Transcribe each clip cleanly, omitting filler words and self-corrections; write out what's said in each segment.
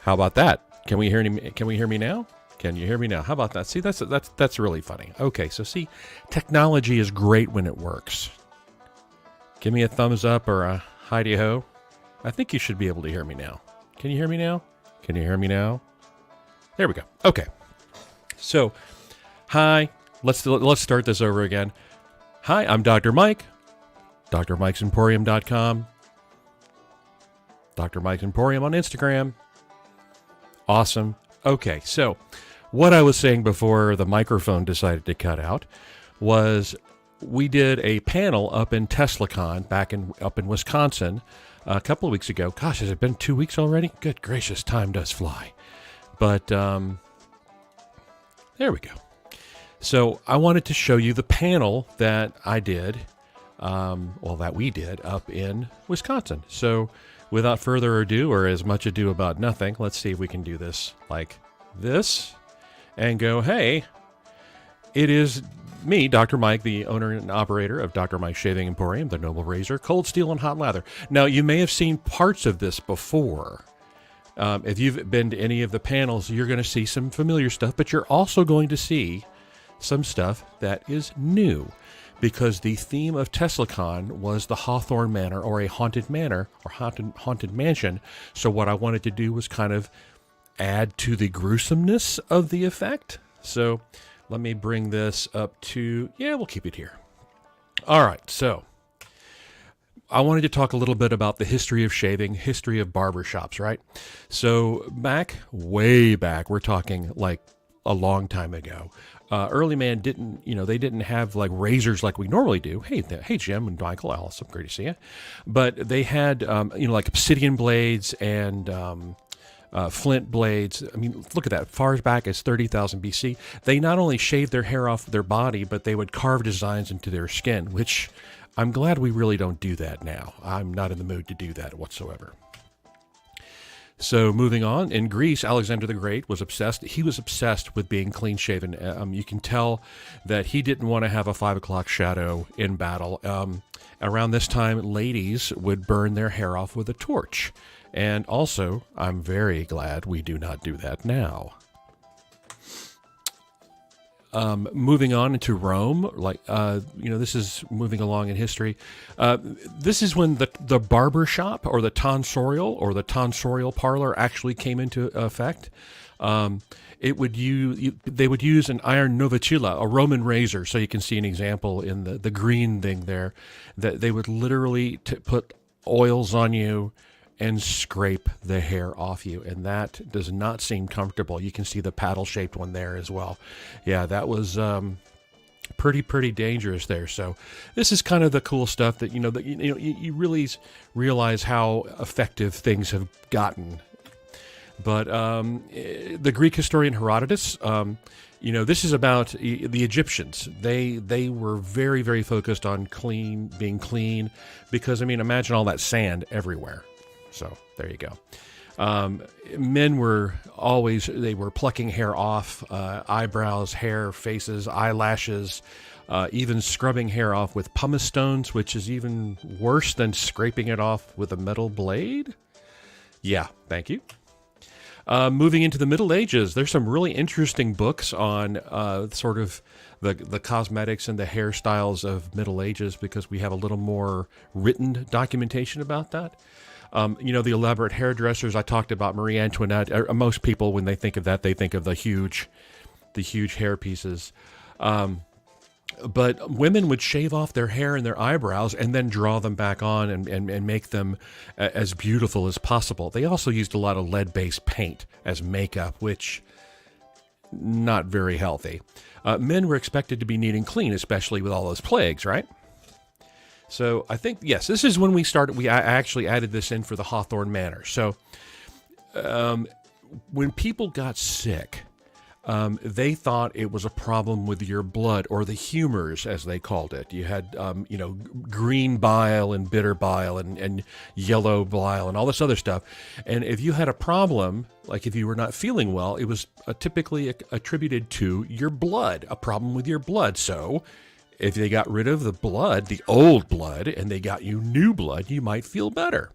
How about that? Can we hear me? Can we hear me now? Can you hear me now? How about that? See, that's really funny. Okay, so see, technology is great when it works. Give me a thumbs up or a hi-de-ho. I think you should be able to hear me now. Can you hear me now? Can you hear me now? There we go. Okay. So, hi. Let's start this over again. Hi, I'm Dr. Mike. DrMikesEmporium.com. Dr. Mike's Emporium on Instagram. Awesome. Okay, so what I was saying before the microphone decided to cut out was we did a panel up in TeslaCon up in Wisconsin a couple of weeks ago. Gosh, has it been 2 weeks already? Good gracious, time does fly. But there we go. So I wanted to show you the panel that I did, that we did up in Wisconsin. So without further ado, or as much ado about nothing, let's see if we can do this like this and go, hey, it is me, Dr. Mike, the owner and operator of Dr. Mike's Shaving Emporium, the Noble Razor, Cold Steel, and Hot Lather. Now, you may have seen parts of this before. If you've been to any of the panels, you're going to see some familiar stuff, but you're also going to see some stuff that is new, because the theme of TeslaCon was the Hawthorne Manor, or a haunted manor, or haunted mansion. So what I wanted to do was kind of add to the gruesomeness of the effect. So let me bring this up to, we'll keep it here. All right, so I wanted to talk a little bit about the history of shaving, history of barbershops, right? So way back, we're talking like a long time ago. Early man they didn't have like razors like we normally do. Hey, Jim and Michael, Allison, great to see you. But they had, like obsidian blades and flint blades. I mean, look at that. Far as back as 30,000 BC. They not only shaved their hair off their body, but they would carve designs into their skin, which I'm glad we really don't do that now. I'm not in the mood to do that whatsoever. So moving on, in Greece, Alexander the Great was obsessed. He was obsessed with being clean shaven. You can tell that he didn't want to have a 5 o'clock shadow in battle. Around this time, ladies would burn their hair off with a torch. And also, I'm very glad we do not do that now. Moving on into Rome, this is moving along in history. This is when the barber shop, or the tonsorial parlor actually came into effect. They would use an iron novicilla, a Roman razor. So you can see an example in the green thing there, that they would literally put oils on you and scrape the hair off you, and that does not seem comfortable. You can see the paddle-shaped one there as well. Yeah, that was pretty dangerous there. So this is kind of the cool stuff that you really realize how effective things have gotten. But the Greek historian Herodotus, this is about the Egyptians. They were very, very focused on being clean, because imagine all that sand everywhere. So there you go. Men were plucking hair off, eyebrows, hair, faces, eyelashes, even scrubbing hair off with pumice stones, which is even worse than scraping it off with a metal blade. Yeah, thank you. Moving into the Middle Ages, there's some really interesting books on sort of the cosmetics and the hairstyles of Middle Ages, because we have a little more written documentation about that. The elaborate hairdressers. I talked about Marie Antoinette. Most people, when they think of that, they think of the huge hair pieces. But women would shave off their hair and their eyebrows and then draw them back on and make them as beautiful as possible. They also used a lot of lead-based paint as makeup, which not very healthy. Men were expected to be neat and clean, especially with all those plagues, right? So I think, yes, this is when we started. I actually added this in for the Hawthorne Manor. So when people got sick, they thought it was a problem with your blood, or the humors, as they called it. You had, green bile and bitter bile and yellow bile and all this other stuff. And if you had a problem, like if you were not feeling well, it was typically attributed to your blood, a problem with your blood. So if they got rid of the blood, the old blood, and they got you new blood, you might feel better.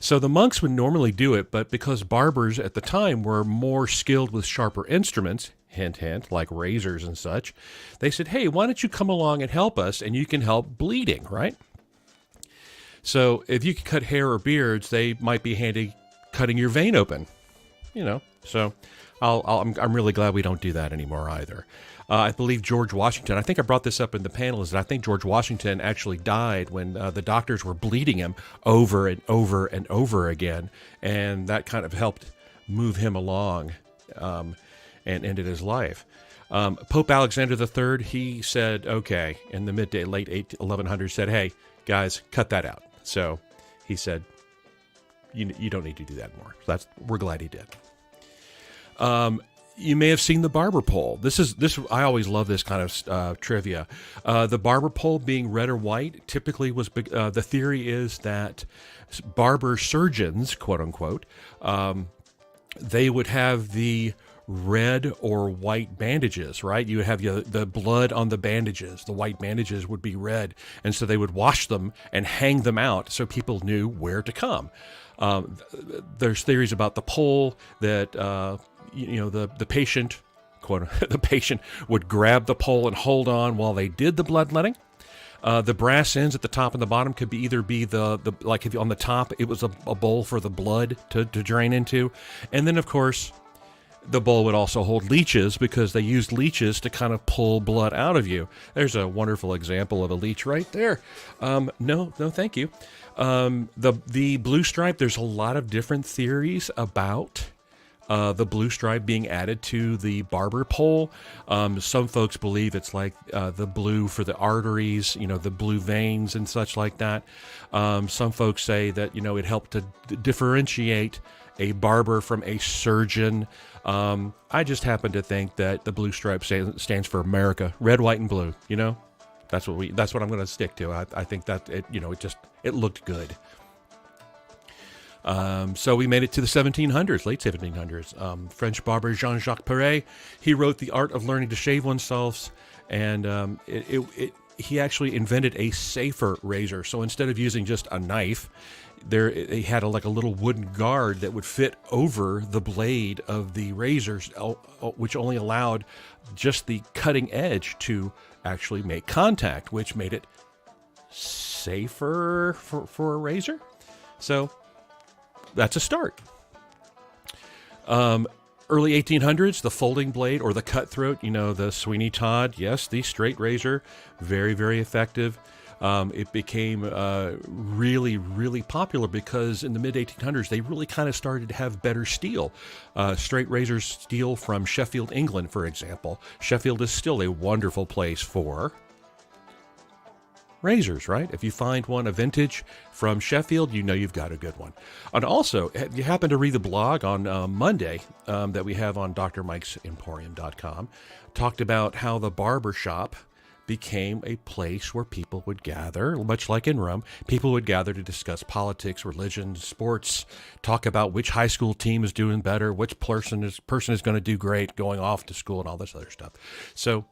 So the monks would normally do it, but because barbers at the time were more skilled with sharper instruments, hint, hint, like razors and such, they said, hey, why don't you come along and help us, and you can help bleeding, right? So if you could cut hair or beards, they might be handy cutting your vein open, So I'm really glad we don't do that anymore either. I believe George Washington, I think I brought this up in the panel, is that I think George Washington actually died when the doctors were bleeding him over and over and over again, and that kind of helped move him along and ended his life. Pope Alexander III, he said, okay, in the late 1100s, said, hey, guys, cut that out. So he said, you don't need to do that anymore. We're glad he did. You may have seen the barber pole. I always love this kind of trivia. The barber pole being red or white typically was the theory is that barber surgeons, quote unquote, they would have the red or white bandages, right? You would have the blood on the bandages. The white bandages would be red, and so they would wash them and hang them out so people knew where to come. There's theories about the pole that the patient, quote, the patient would grab the pole and hold on while they did the bloodletting. The brass ends at the top and the bottom could either be the like if on the top it was a bowl for the blood to drain into, and then of course the bowl would also hold leeches because they used leeches to kind of pull blood out of you. There's a wonderful example of a leech right there. No, thank you. The blue stripe, there's a lot of different theories about the blue stripe being added to the barber pole. Some folks believe it's like the blue for the arteries, the blue veins and such like that. Some folks say that, it helped to differentiate a barber from a surgeon. I just happen to think that the blue stripe stands for America, red, white, and blue. That's what I'm going to stick to. I think that it looked good. So we made it to the 1700s, late 1700s. French barber Jean-Jacques Perret, he wrote The Art of Learning to Shave Oneself, and he actually invented a safer razor. So instead of using just a knife, he had a little wooden guard that would fit over the blade of the razors, which only allowed just the cutting edge to actually make contact, which made it safer for a razor. So that's a start. Early 1800s, the folding blade or the cutthroat, the Sweeney Todd. Yes, the straight razor, very, very effective. It became really, really popular because in the mid-1800s, they really kind of started to have better steel. Straight razor steel from Sheffield, England, for example. Sheffield is still a wonderful place for razors, right? If you find one, a vintage from Sheffield, you've got a good one. And also, you happen to read the blog on Monday that we have on drmikesemporium.com, talked about how the barber shop became a place where people would gather, much like in Rome. People would gather to discuss politics, religion, sports, talk about which high school team is doing better, which person is going to do great going off to school, and all this other stuff. So,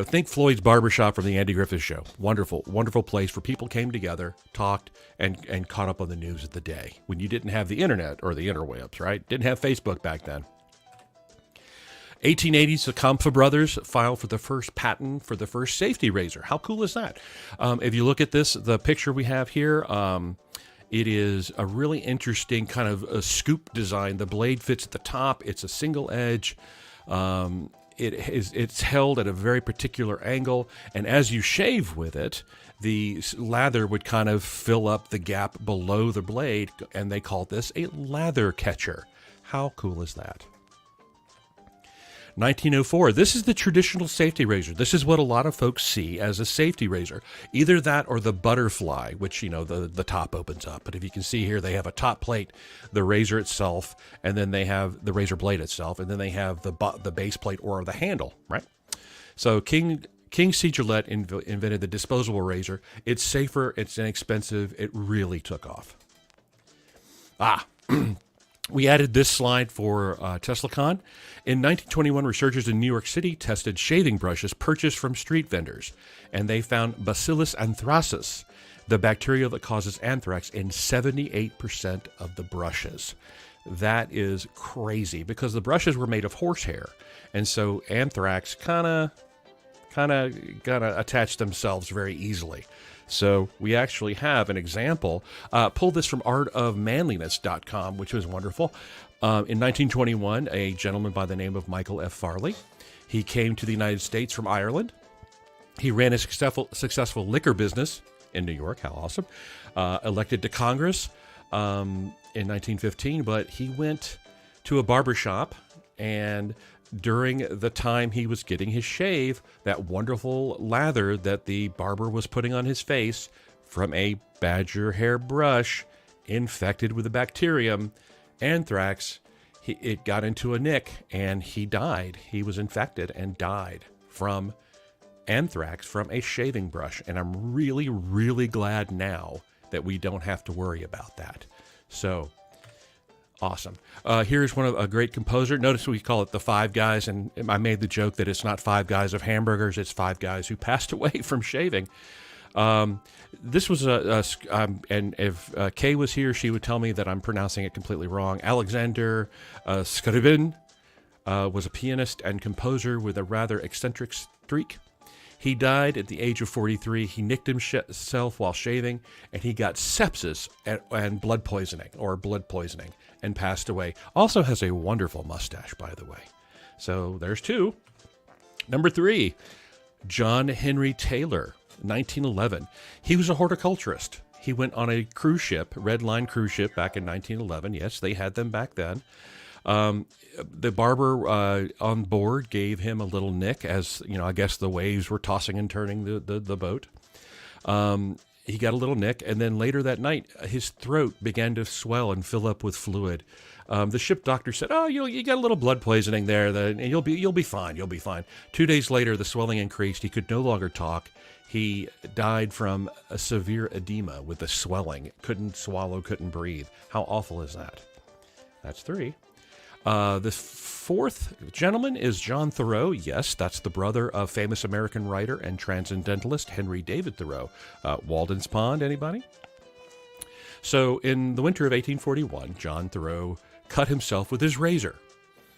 think Floyd's Barbershop from the Andy Griffith Show. Wonderful, wonderful place where people came together, talked, and caught up on the news of the day when you didn't have the internet or the interwebs, right? Didn't have Facebook back then. 1880s, the Kampfer brothers filed for the first patent for the first safety razor. How cool is that? If you look at the picture we have here, it is a really interesting kind of a scoop design. The blade fits at the top. It's a single edge. It's held at a very particular angle, and as you shave with it, the lather would kind of fill up the gap below the blade, and they call this a lather catcher. How cool is that? 1904, this is the traditional safety razor. This is what a lot of folks see as a safety razor. Either that or the butterfly, which, the top opens up. But if you can see here, they have a top plate, the razor itself, and then they have the razor blade itself, and then they have the base plate or the handle, right? So King C. Gillette invented the disposable razor. It's safer, it's inexpensive, it really took off. We added this slide for TeslaCon. In 1921, researchers in New York City tested shaving brushes purchased from street vendors, and they found Bacillus anthracis. the bacteria that causes anthrax in 78% of the brushes. That is crazy because the brushes were made of horsehair. And so anthrax kind of attach themselves very easily. So we actually have an example. Pull this from artofmanliness.com, which was wonderful. In 1921, a gentleman by the name of Michael F. Farley, he came to the United States from Ireland. He ran a successful liquor business in New York. How awesome. Elected to Congress in 1915, but he went to a barber shop, and during the time he was getting his shave, that wonderful lather that the barber was putting on his face from a badger hair brush infected with the bacterium anthrax, it got into a nick and he died. He was infected and died from anthrax from a shaving brush. And I'm really, really glad now that we don't have to worry about that. So awesome. Here's one of a great composer. Notice we call it the Five Guys, and I made the joke that it's not five guys of hamburgers, it's five guys who passed away from shaving. This was and if Kay was here, she would tell me that I'm pronouncing it completely wrong. Alexander Scriabin was a pianist and composer with a rather eccentric streak. He died at the age of 43. He nicked himself while shaving, and he got sepsis and blood poisoning, and passed away. Also has a wonderful mustache, by the way. So there's two. Number 3, John Henry Taylor, 1911. He was a horticulturist. He went on a cruise ship, Red Line cruise ship, back in 1911. Yes, they had them back then. The barber on board gave him a little nick as, I guess the waves were tossing and turning the boat. He got a little nick, and then later that night, his throat began to swell and fill up with fluid. The ship doctor said, "Oh, you got a little blood poisoning there, and you'll be fine. You'll be fine." 2 days later, the swelling increased. He could no longer talk. He died from a severe edema with the swelling. Couldn't swallow, couldn't breathe. How awful is that? That's 3. The 4th gentleman is John Thoreau. Yes, that's the brother of famous American writer and transcendentalist Henry David Thoreau. Walden's Pond, anybody? So in the winter of 1841, John Thoreau cut himself with his razor.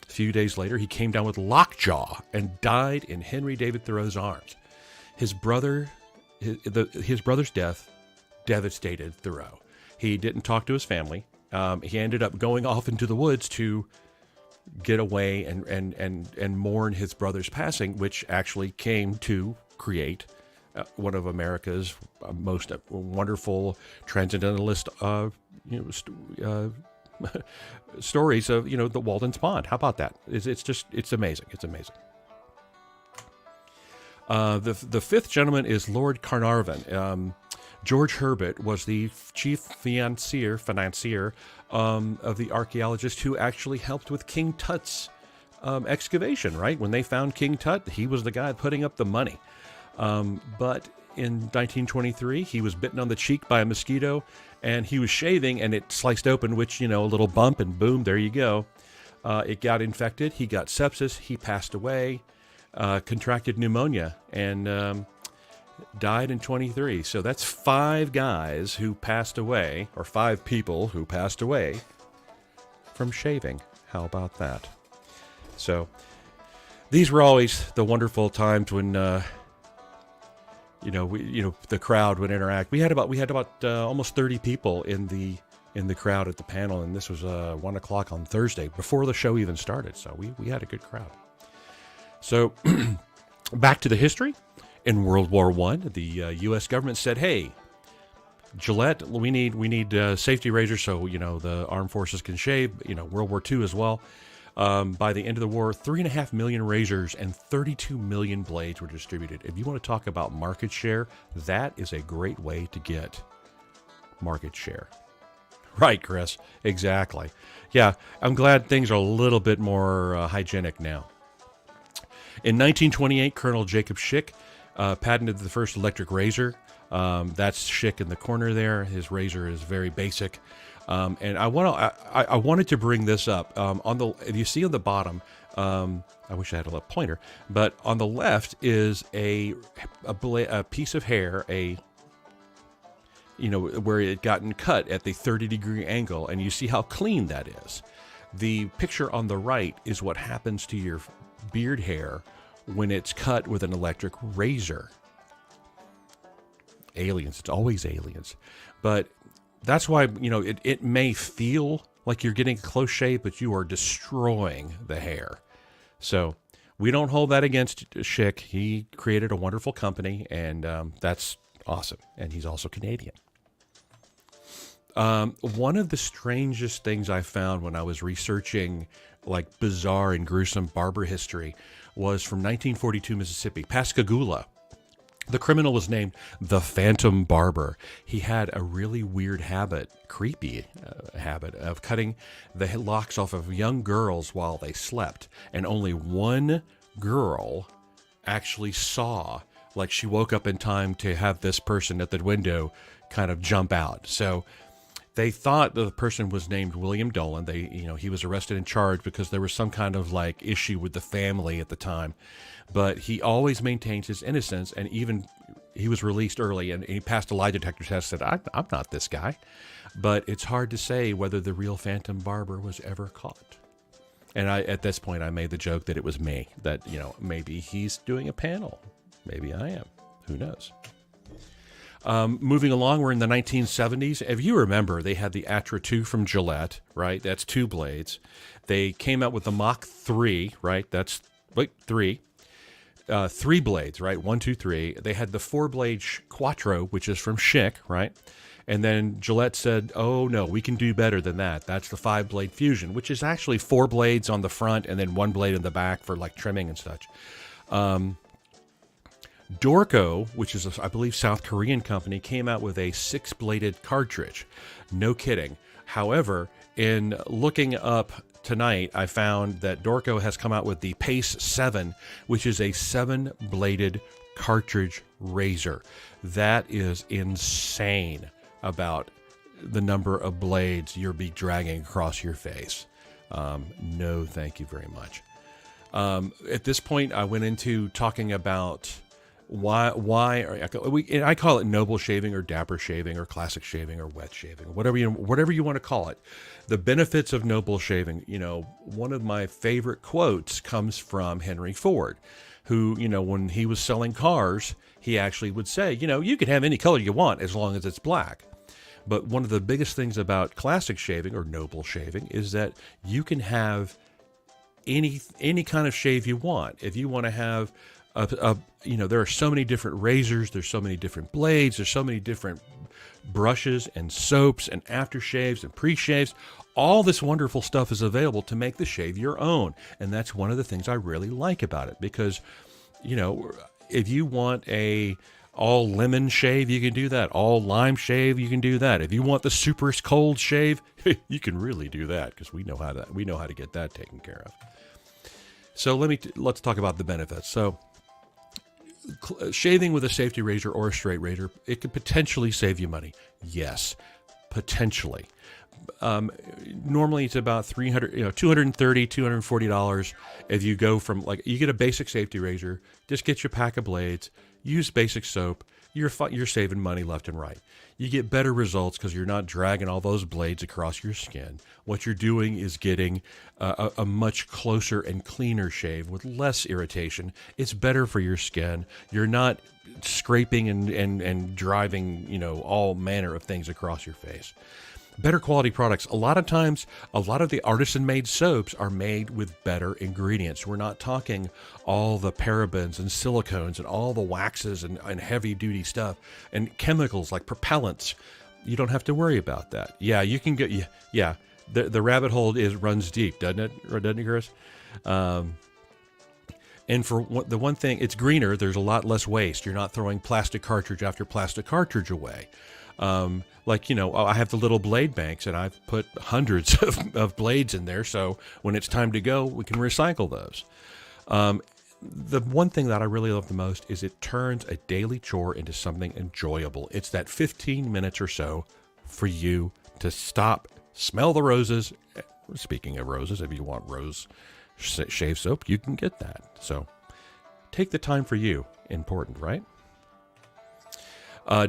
A few days later, he came down with lockjaw and died in Henry David Thoreau's arms. His brother's death devastated Thoreau. He didn't talk to his family. He ended up going off into the woods to get away and mourn his brother's passing, which actually came to create one of America's most wonderful transcendentalist stories of the Walden's Pond. How about that? It's amazing. It's amazing. The 5th gentleman is Lord Carnarvon. George Herbert was the chief financier of the archaeologist who actually helped with King Tut's excavation, right? When they found King Tut, he was the guy putting up the money. But in 1923, he was bitten on the cheek by a mosquito, and he was shaving, and it sliced open, which, a little bump, and boom, there you go. It got infected. He got sepsis. He passed away, contracted pneumonia, and died in 23. So that's 5 guys who passed away, or 5 people who passed away from shaving. How about that? So these were always the wonderful times when the crowd would interact. We had about almost 30 people in the crowd at the panel, and this was 1 o'clock on Thursday before the show even started. So we had a good crowd. So back to the history. In World War I, the U.S. government said, "Hey, Gillette, we need safety razors so the armed forces can shave." World War II as well. By the end of the war, 3.5 million razors and 32 million blades were distributed. If you want to talk about market share, that is a great way to get market share. Right, Chris? Exactly. Yeah, I'm glad things are a little bit more hygienic now. In 1928, Colonel Jacob Schick patented the first electric razor. That's Schick in the corner there. His razor is very basic. And I wanted to bring this up. If you see on the bottom, I wish I had a little pointer, but on the left is a piece of hair, a where it gotten cut at the 30-degree angle, and you see how clean that is. The picture on the right is what happens to your beard hair when it's cut with an electric razor. Aliens, it's always aliens. But that's why, it may feel like you're getting a close shave, but you are destroying the hair. So we don't hold that against Schick. He created a wonderful company, and that's awesome. And he's also Canadian. One of the strangest things I found when I was researching like bizarre and gruesome barber history was from 1942 Mississippi, Pascagoula. The criminal was named the Phantom Barber. He had a really weird habit, creepy habit, of cutting the locks off of young girls while they slept. And only one girl actually saw, like she woke up in time to have this person at the window kind of jump out. So they thought that the person was named William Dolan. He was arrested and charged because there was some kind of like issue with the family at the time. But he always maintains his innocence, and even he was released early, and he passed a lie detector test. Said, "I'm not this guy," but it's hard to say whether the real Phantom Barber was ever caught. And at this point, I made the joke that it was me. That maybe he's doing a panel, maybe I am. Who knows? Moving along, we're in the 1970s. If you remember, they had the Atra 2 from Gillette, right? That's 2 blades. They came out with the Mach 3, right? That's 3. 3 blades, right? 1, 2, 3. They had the 4-blade Quattro, which is from Schick, right? And then Gillette said, oh, no, we can do better than that. That's the 5-blade Fusion, which is actually 4 blades on the front and then 1 blade in the back for like trimming and such. Dorco, which is, I believe, South Korean company, came out with a 6-bladed cartridge. No kidding. However, in looking up tonight, I found that Dorco has come out with the Pace 7, which is a 7-bladed cartridge razor. That is insane about the number of blades you'll be dragging across your face. No, thank you very much. At this point, I went into talking about I call it noble shaving or dapper shaving or classic shaving or wet shaving, whatever you want to call it. The benefits of noble shaving. One of my favorite quotes comes from Henry Ford, who, when he was selling cars, he actually would say, you can have any color you want as long as it's black. But one of the biggest things about classic shaving or noble shaving is that you can have any kind of shave you want. If you want to have there are so many different razors, there's so many different blades, there's so many different brushes and soaps and aftershaves and pre-shaves. All this wonderful stuff is available to make the shave your own. And that's one of the things I really like about it, because, if you want a all lemon shave, you can do that. All lime shave, you can do that. If you want the super cold shave, you can really do that, because we know how to get that taken care of. So let's talk about the benefits. So shaving with a safety razor or a straight razor, it could potentially save you money. Yes, potentially. Normally it's about $230, $240. If you go from you get a basic safety razor, just get your pack of blades, use basic soap, you're saving money left and right. You get better results because you're not dragging all those blades across your skin. What you're doing is getting a much closer and cleaner shave with less irritation. It's better for your skin. You're not scraping and driving, all manner of things across your face. Better quality products. A lot of times, a lot of the artisan-made soaps are made with better ingredients. We're not talking all the parabens and silicones and all the waxes and heavy-duty stuff and chemicals like propellants. You don't have to worry about that. Yeah, you can get... Yeah, the rabbit hole runs deep, doesn't it? Or doesn't it, Chris? And for the one thing, it's greener. There's a lot less waste. You're not throwing plastic cartridge after plastic cartridge away. I have the little blade banks, and I've put hundreds of blades in there, so when it's time to go, we can recycle those. The one thing that I really love the most is it turns a daily chore into something enjoyable. It's that 15 minutes or so for you to stop, smell the roses. Speaking of roses, if you want rose shave soap, you can get that. So take the time for you. Important, right?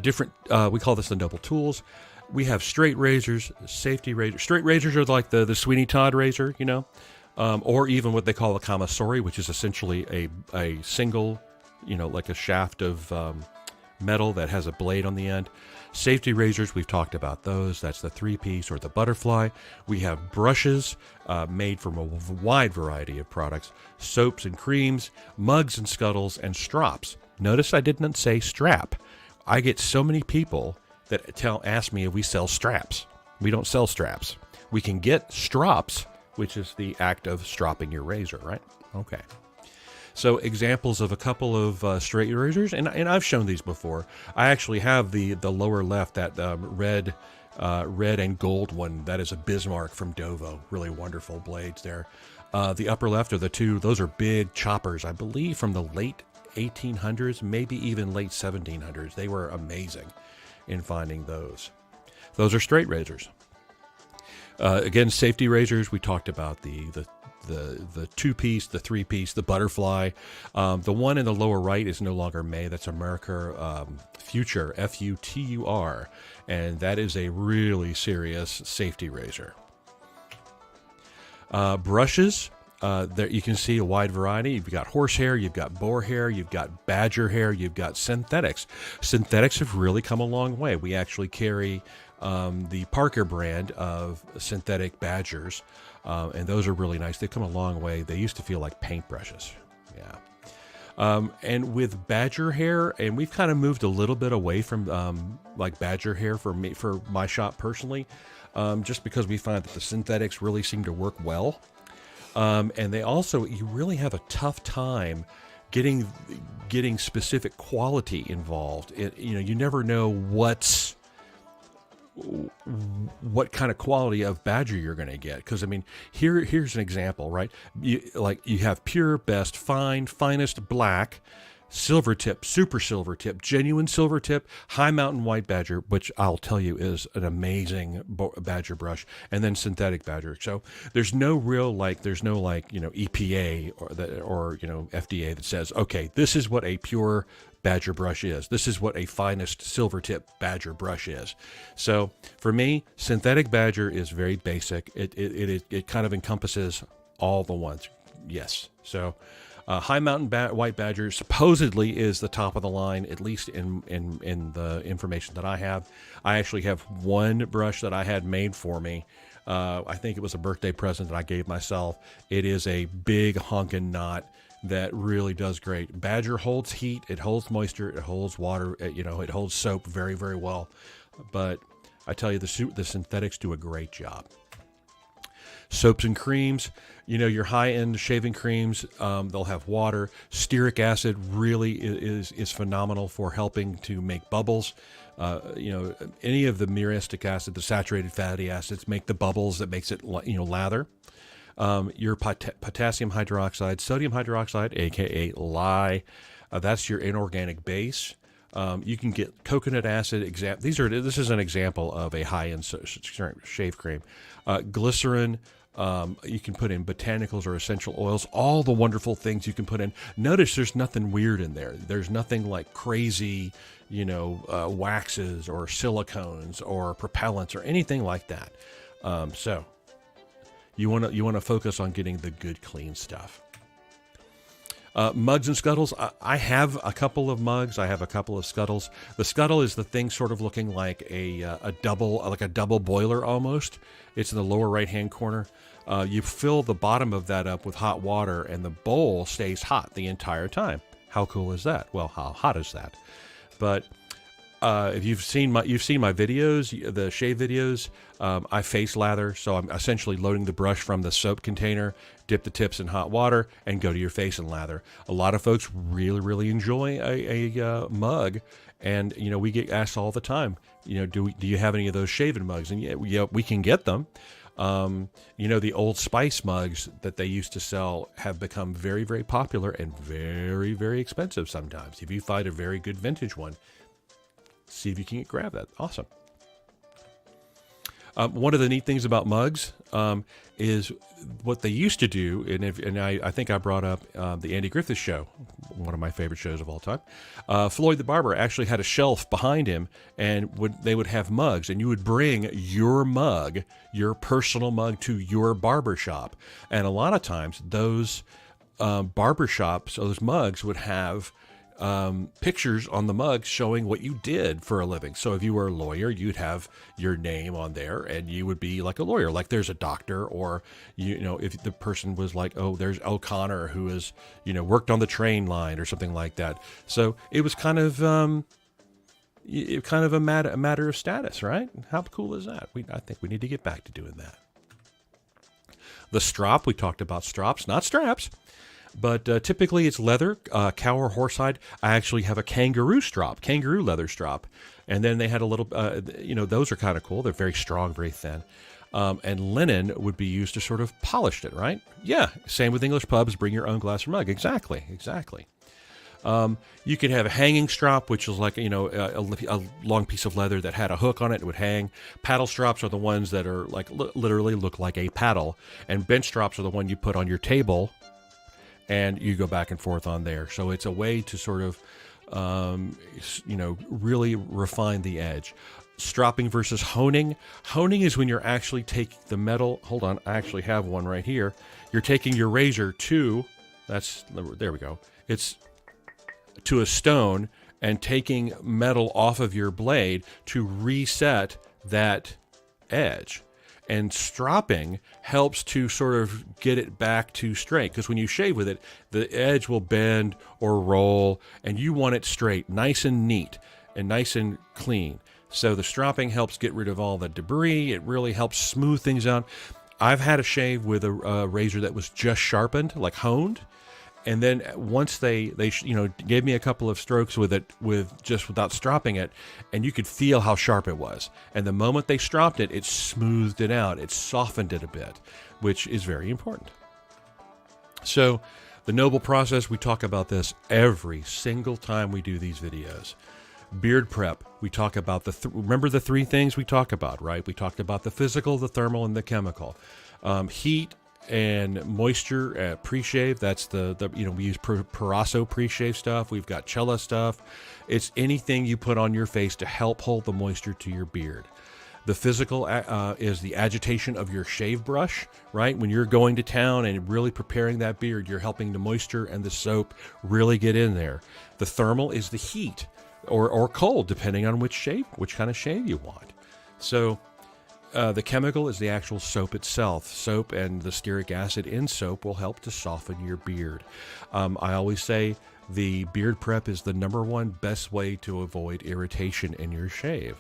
Different, we call this the Noble Tools. We have straight razors, safety razors. Straight razors are like the Sweeney Todd razor, or even what they call a kamasori, which is essentially a single, like a shaft of metal that has a blade on the end. Safety razors, we've talked about those. That's the 3-piece or the butterfly. We have brushes made from a wide variety of products, soaps and creams, mugs and scuttles, and strops. Notice I didn't say strap. I get so many people that ask me if we sell straps. We don't sell straps. We can get strops, which is the act of stropping your razor, right? Okay. So examples of a couple of straight razors, and I've shown these before. I actually have the lower left, that red and gold one. That is a Bismarck from Dovo. Really wonderful blades there. The upper left are the two. Those are big choppers, I believe, from the late 1800s, maybe even late 1700s. They were amazing in finding those. Those are straight razors. Again, safety razors. We talked about the 2-piece, the 3-piece, the butterfly. The one in the lower right is no longer May. That's a Merkur Futur, Futur, and that is a really serious safety razor. Brushes. There you can see a wide variety. You've got horsehair, you've got boar hair, you've got badger hair, you've got synthetics. Synthetics have really come a long way. We actually carry the Parker brand of synthetic badgers, and those are really nice. They've come a long way. They used to feel like paintbrushes. Yeah. And with badger hair, and we've kind of moved a little bit away from like badger hair for my shop personally, just because we find that the synthetics really seem to work well. And they also, you really have a tough time getting specific quality involved. You never know what kind of quality of badger you're going to get. Because, I mean, here's an example, right? You have pure, best, finest black, silver tip, super silver tip, genuine silver tip, high mountain white badger, which I'll tell you is an amazing badger brush, and then synthetic badger. So there's no EPA or FDA that says, okay, this is what a pure badger brush is. This is what a finest silver tip badger brush is. So for me, synthetic badger is very basic. It kind of encompasses all the ones. Yes. So High Mountain White Badger supposedly is the top of the line, at least in the information that I have. I actually have one brush that I had made for me. I think it was a birthday present that I gave myself. It is a big honkin' knot that really does great. Badger holds heat, it holds moisture, it holds water, it holds soap very, very well. But I tell you, the synthetics do a great job. Soaps and creams, your high-end shaving creams, they'll have water. Stearic acid really is phenomenal for helping to make bubbles. Any of the myristic acid, the saturated fatty acids, make the bubbles that makes it, lather. Your potassium hydroxide, sodium hydroxide, aka lye, that's your inorganic base. You can get coconut acid. This is an example of a high-end shave cream. Glycerin. You can put in botanicals or essential oils, all the wonderful things you can put in. Notice there's nothing weird in there. There's nothing like crazy, waxes or silicones or propellants or anything like that. So you want to focus on getting the good, clean stuff. Mugs and scuttles. I have a couple of mugs. I have a couple of scuttles. The scuttle is the thing sort of looking like a double boiler almost. It's in the lower right-hand corner. You fill the bottom of that up with hot water, and the bowl stays hot the entire time. How cool is that? Well, how hot is that? But if you've seen my videos, the shave videos, I face lather, so I'm essentially loading the brush from the soap container, dip the tips in hot water, and go to your face and lather. A lot of folks really, really enjoy a mug, and we get asked all the time, do you have any of those shaving mugs? And yeah, we can get them. The Old Spice mugs that they used to sell have become very, very popular and very, very expensive sometimes. If you find a very good vintage one, see if you can grab that. Awesome. One of the neat things about mugs is what they used to do, and I think I brought up the Andy Griffith Show one of my favorite shows of all time. Floyd the Barber actually had a shelf behind him, and they would have mugs, and you would bring your mug, your personal mug, to your barber shop. And a lot of times those barber shops, those mugs would have pictures on the mug showing what you did for a living. So if you were a lawyer, you'd have your name on there, and you would be like a lawyer. Like there's a doctor, or if the person was like, oh, there's O'Connor who is worked on the train line or something like that. So it was kind of a matter of status, right? How cool is that? I think we need to get back to doing that. The strop, we talked about strops, not straps. But typically it's leather, cow or horsehide. I actually have a kangaroo leather strop. And then they had a little, those are kind of cool. They're very strong, very thin. And linen would be used to sort of polish it, right? Yeah, same with English pubs, bring your own glass or mug. Exactly. You could have a hanging strop, which is like, a long piece of leather that had a hook on it. It would hang. Paddle straps are the ones that are like literally look like a paddle. And bench straps are the one you put on your table, and you go back and forth on there. So it's a way to sort of, really refine the edge. Stropping versus honing. Honing is when you're actually taking the metal. Hold on, I actually have one right here. You're taking your razor there we go. It's to a stone and taking metal off of your blade to reset that edge. And stropping helps to sort of get it back to straight, because when you shave with it, the edge will bend or roll, and you want it straight, nice and neat, and nice and clean. So the stropping helps get rid of all the debris. It really helps smooth things out. I've had a shave with a razor that was just sharpened, like honed. And then once they gave me a couple of strokes with it, without stropping it, and you could feel how sharp it was. And the moment they stropped it, it smoothed it out. It softened it a bit, which is very important. So the noble process, we talk about this every single time we do these videos. Beard prep, we talk about remember the three things we talk about, right? We talked about the physical, the thermal, and the chemical. Heat and moisture pre-shave. That's we use Perasso pre-shave stuff. We've got Cella stuff. It's anything you put on your face to help hold the moisture to your beard. The physical is the agitation of your shave brush, right? When you're going to town and really preparing that beard, you're helping the moisture and the soap really get in there. The thermal is the heat or cold, depending on which kind of shave you want. So the chemical is the actual soap itself. Soap and the stearic acid in soap will help to soften your beard. I always say the beard prep is the number one best way to avoid irritation in your shave.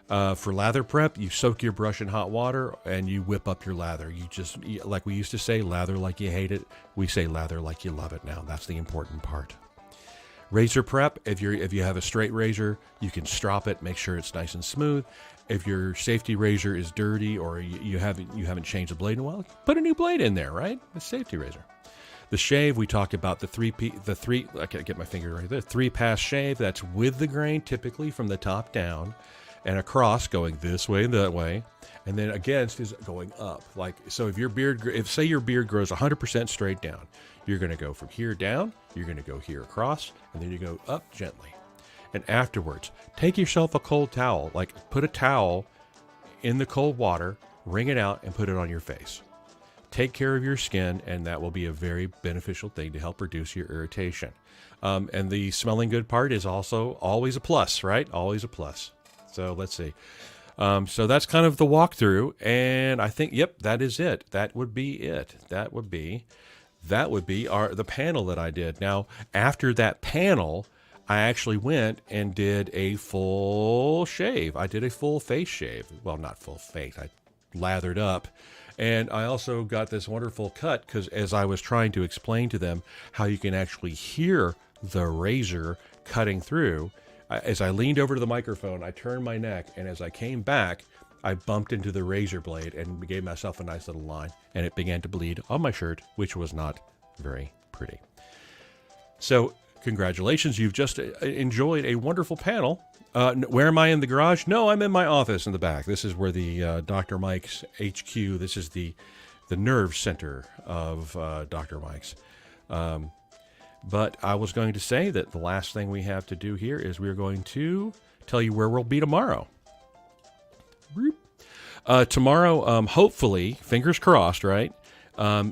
For lather prep, you soak your brush in hot water and you whip up your lather. Like we used to say, lather like you hate it. We say lather like you love it now. That's the important part. Razor prep, if you have a straight razor, you can strop it, make sure it's nice and smooth. If your safety razor is dirty or you haven't changed the blade in a while, put a new blade in there, right? A safety razor. The shave, we talked about the three, I can't get my finger right there, 3-pass shave. That's with the grain, typically from the top down, and across going this way and that way, and then against is going up. Like, so if say your beard grows 100% straight down, you're going to go from here down, you're going to go here across, and then you go up gently. And afterwards, take yourself a cold towel, like put a towel in the cold water, wring it out, and put it on your face. Take care of your skin, and that will be a very beneficial thing to help reduce your irritation. And the smelling good part is also always a plus, right? Always a plus. So let's see. So that's kind of the walkthrough, and I think, yep, that is it. That would be it. That would be the panel that I did. Now, after that panel, I actually went and did a full shave. I did a full face shave. Well, not full face. I lathered up. And I also got this wonderful cut because as I was trying to explain to them how you can actually hear the razor cutting through, as I leaned over to the microphone, I turned my neck, and as I came back, I bumped into the razor blade and gave myself a nice little line, and it began to bleed on my shirt, which was not very pretty. So, congratulations, you've just enjoyed a wonderful panel. Where am I in the garage? No, I'm in my office in the back. This is where the Dr. Mike's HQ, this is the nerve center of Dr. Mike's. But I was going to say that the last thing we have to do here is we're going to tell you where we'll be tomorrow. Tomorrow, hopefully, fingers crossed, right?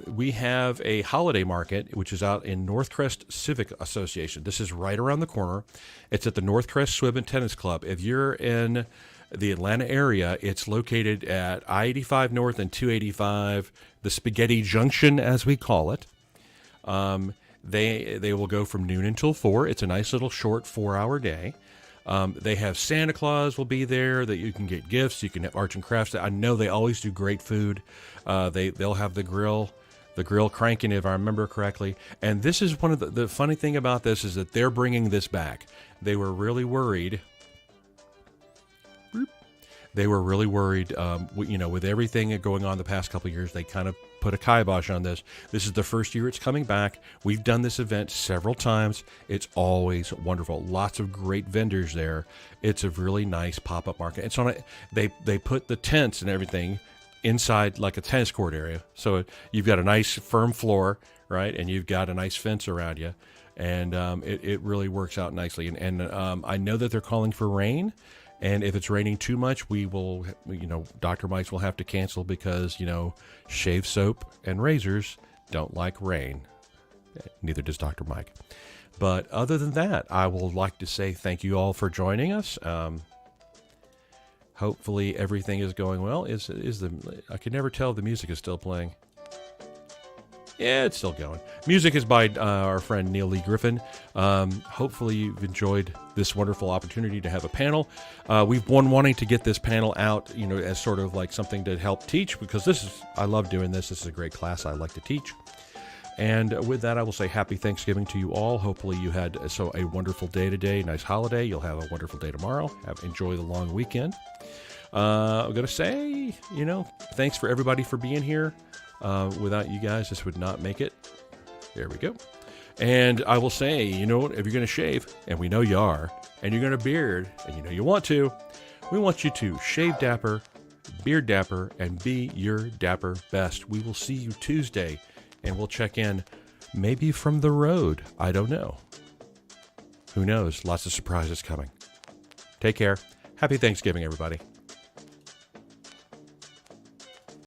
We have a holiday market, which is out in Northcrest Civic Association. This is right around the corner. It's at the Northcrest Swim and Tennis Club. If you're in the Atlanta area, it's located at I-85 North and 285, the Spaghetti Junction, as we call it. They will go from noon until 4. It's a nice little short 4-hour day. They have Santa Claus will be there that you can get gifts. You can have arts and crafts. I know they always do great food. They'll have the grill cranking, if I remember correctly. And this is one of the funny thing about this is that they're bringing this back. They were really worried. With everything going on the past couple of years, they kind of put a kibosh on this. This is the first year it's coming back. We've done this event several times. It's always wonderful. Lots of great vendors there. It's a really nice pop-up market. It's on they put the tents and everything inside like a tennis court area. So you've got a nice firm floor, right? And you've got a nice fence around you. And it really works out nicely. And I know that they're calling for rain. And if it's raining too much, we will, Dr. Mike's will have to cancel because, shave soap and razors don't like rain. Neither does Dr. Mike. But other than that, I would like to say thank you all for joining us. Hopefully everything is going well. I can never tell if the music is still playing. Yeah, it's still going. Music is by our friend Neil Lee Griffin. Hopefully you've enjoyed this wonderful opportunity to have a panel. We've been wanting to get this panel out, as sort of like something to help teach, because I love doing this. This is a great class I like to teach. And with that, I will say happy Thanksgiving to you all. Hopefully you had a wonderful day today, nice holiday. You'll have a wonderful day tomorrow. Enjoy the long weekend. I'm going to say, thanks for everybody for being here. Without you guys, this would not make it. There we go. And I will say, if you're going to shave, and we know you are, and you're going to beard, and you want to, we want you to shave dapper, beard dapper, and be your dapper best. We will see you Tuesday, and we'll check in maybe from the road. I don't know. Who knows? Lots of surprises coming. Take care. Happy Thanksgiving, everybody.